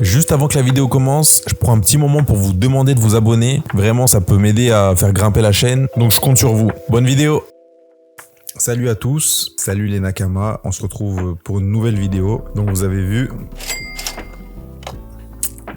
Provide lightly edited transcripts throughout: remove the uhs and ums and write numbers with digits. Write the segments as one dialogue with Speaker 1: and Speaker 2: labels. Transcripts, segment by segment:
Speaker 1: Juste avant que la vidéo commence, je prends un petit moment pour vous demander de vous abonner. Vraiment, ça peut m'aider à faire grimper la chaîne. Donc je compte sur vous. Bonne vidéo! Salut à tous, salut les Nakama. On se retrouve pour une nouvelle vidéo. Donc vous avez vu,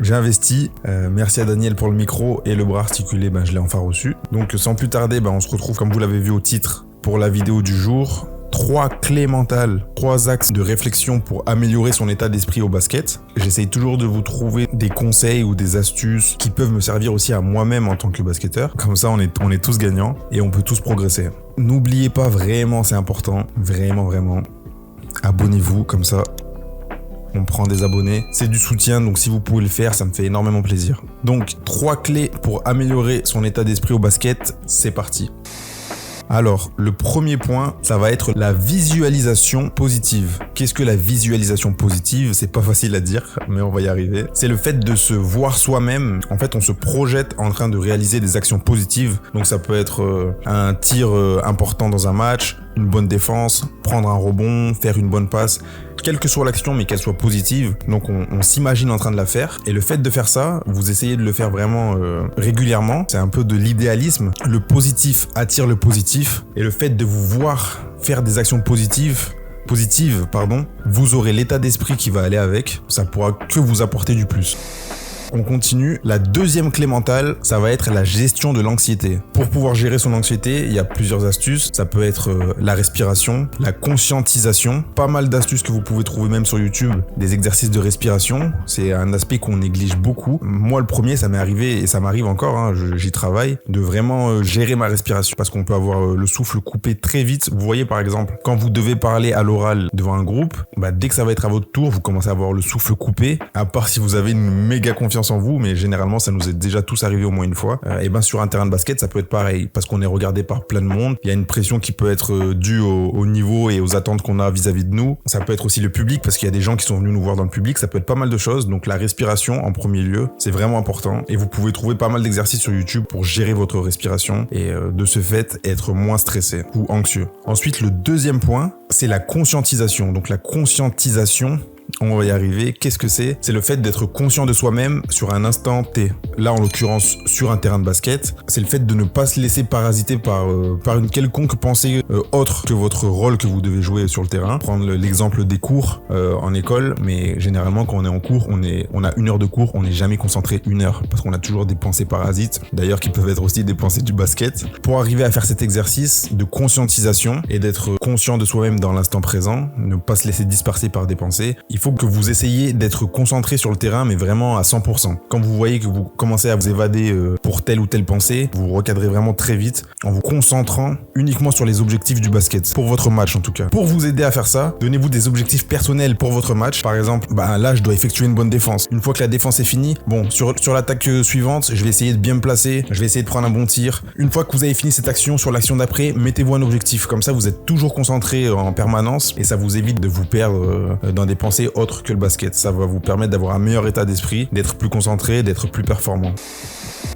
Speaker 1: j'ai investi. Merci à Daniel pour le micro et le bras articulé, je l'ai enfin reçu. Donc sans plus tarder, on se retrouve comme vous l'avez vu au titre pour la vidéo du jour. 3 clés mentales, 3 axes de réflexion pour améliorer son état d'esprit au basket. J'essaye toujours de vous trouver des conseils ou des astuces qui peuvent me servir aussi à moi-même en tant que basketteur. Comme ça, on est tous gagnants et on peut tous progresser. N'oubliez pas, vraiment, c'est important, vraiment, abonnez-vous, comme ça, on prend des abonnés. C'est du soutien, donc si vous pouvez le faire, ça me fait énormément plaisir. Donc, 3 clés pour améliorer son état d'esprit au basket, c'est parti. Alors, le premier point, ça va être la visualisation positive. Qu'est-ce que la visualisation positive? C'est pas facile à dire, mais on va y arriver. C'est le fait de se voir soi-même. En fait, on se projette en train de réaliser des actions positives. Donc, ça peut être un tir important dans un match, une bonne défense, prendre un rebond, faire une bonne passe. Quelle que soit l'action, mais qu'elle soit positive. Donc, on s'imagine en train de la faire. Et le fait de faire ça, vous essayez de le faire vraiment régulièrement. C'est un peu de l'idéalisme. Le positif attire le positif. Et le fait de vous voir faire des actions positives, vous aurez l'état d'esprit qui va aller avec. Ça pourra que vous apporter du plus. On continue. La deuxième clé mentale, ça va être la gestion de l'anxiété. Pour pouvoir gérer son anxiété, il y a plusieurs astuces. Ça peut être la respiration, la conscientisation. Pas mal d'astuces que vous pouvez trouver même sur YouTube. Des exercices de respiration. C'est un aspect qu'on néglige beaucoup. Moi, le premier, ça m'est arrivé et ça m'arrive encore, j'y travaille, de vraiment gérer ma respiration. Parce qu'on peut avoir le souffle coupé très vite. Vous voyez, par exemple, quand vous devez parler à l'oral devant un groupe, dès que ça va être à votre tour, vous commencez à avoir le souffle coupé. À part si vous avez une méga confiance en vous, mais généralement ça nous est déjà tous arrivé au moins une fois. Et sur un terrain de basket, ça peut être pareil, parce qu'on est regardé par plein de monde. Il y a une pression qui peut être due au niveau et aux attentes qu'on a vis-à-vis de nous. Ça peut être aussi le public, parce qu'il y a des gens qui sont venus nous voir dans le public. Ça peut être pas mal de choses. Donc la respiration en premier lieu, c'est vraiment important. Et vous pouvez trouver pas mal d'exercices sur YouTube pour gérer votre respiration et de ce fait être moins stressé ou anxieux. Ensuite, le deuxième point, c'est la conscientisation. Donc la conscientisation, on va y arriver. Qu'est-ce que c'est? C'est le fait d'être conscient de soi-même sur un instant T. Là, en l'occurrence, sur un terrain de basket, c'est le fait de ne pas se laisser parasiter par une quelconque pensée autre que votre rôle que vous devez jouer sur le terrain. Prendre l'exemple des cours en école, mais généralement, quand on est en cours, on a 1 heure de cours, on n'est jamais concentré 1 heure, parce qu'on a toujours des pensées parasites, d'ailleurs, qui peuvent être aussi des pensées du basket. Pour arriver à faire cet exercice de conscientisation et d'être conscient de soi-même dans l'instant présent, ne pas se laisser disperser par des pensées, il faut que vous essayiez d'être concentré sur le terrain, mais vraiment à 100%. Quand vous voyez que vous commencez à vous évader pour telle ou telle pensée, vous recadrez vraiment très vite en vous concentrant uniquement sur les objectifs du basket, pour votre match en tout cas. Pour vous aider à faire ça, donnez-vous des objectifs personnels pour votre match. Par exemple, là je dois effectuer une bonne défense. Une fois que la défense est finie, sur l'attaque suivante, je vais essayer de bien me placer, je vais essayer de prendre un bon tir. Une fois que vous avez fini cette action, sur l'action d'après, mettez-vous un objectif. Comme ça, vous êtes toujours concentré en permanence et ça vous évite de vous perdre dans des pensées autre que le basket. Ça va vous permettre d'avoir un meilleur état d'esprit, d'être plus concentré, d'être plus performant.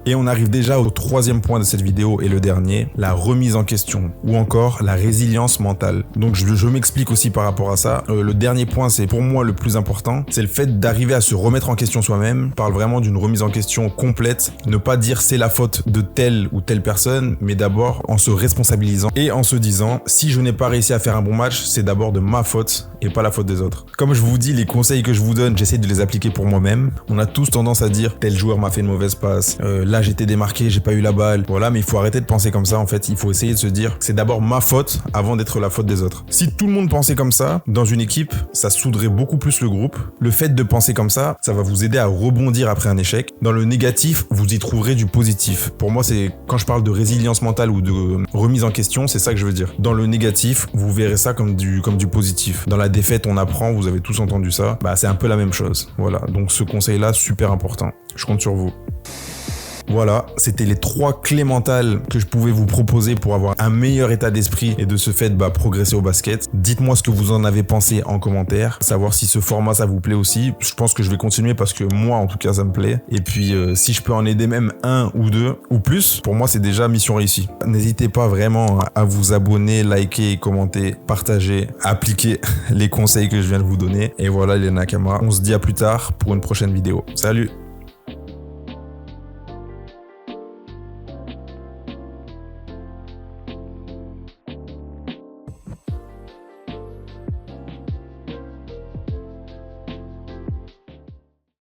Speaker 1: Et on arrive déjà au 3e point de cette vidéo et le dernier, la remise en question ou encore la résilience mentale. Donc je m'explique aussi par rapport à ça. Le dernier point, c'est pour moi le plus important, c'est le fait d'arriver à se remettre en question soi-même. Je parle vraiment d'une remise en question complète, ne pas dire c'est la faute de telle ou telle personne, mais d'abord en se responsabilisant et en se disant si je n'ai pas réussi à faire un bon match, c'est d'abord de ma faute et pas la faute des autres. Comme je vous dis, les conseils que je vous donne, j'essaie de les appliquer pour moi-même. On a tous tendance à dire tel joueur m'a fait une mauvaise passe, là j'étais démarqué, j'ai pas eu la balle. Voilà, mais il faut arrêter de penser comme ça en fait. Il faut essayer de se dire c'est d'abord ma faute avant d'être la faute des autres. Si tout le monde pensait comme ça, dans une équipe, ça souderait beaucoup plus le groupe. Le fait de penser comme ça va vous aider à rebondir après un échec. Dans le négatif, vous y trouverez du positif. Pour moi, c'est quand je parle de résilience mentale ou de remise en question, c'est ça que je veux dire. Dans le négatif, vous verrez ça comme du positif. Dans la défaite, on apprend, vous avez tous entendu ça. C'est un peu la même chose. Voilà, donc ce conseil-là, super important. Je compte sur vous. Voilà, c'était les 3 clés mentales que je pouvais vous proposer pour avoir un meilleur état d'esprit et de ce fait progresser au basket. Dites-moi ce que vous en avez pensé en commentaire, savoir si ce format ça vous plaît aussi. Je pense que je vais continuer parce que moi en tout cas ça me plaît. Et puis si je peux en aider même 1 ou 2 ou plus, pour moi c'est déjà mission réussie. N'hésitez pas vraiment à vous abonner, liker, commenter, partager, appliquer les conseils que je viens de vous donner. Et voilà les Nakama, on se dit à plus tard pour une prochaine vidéo. Salut!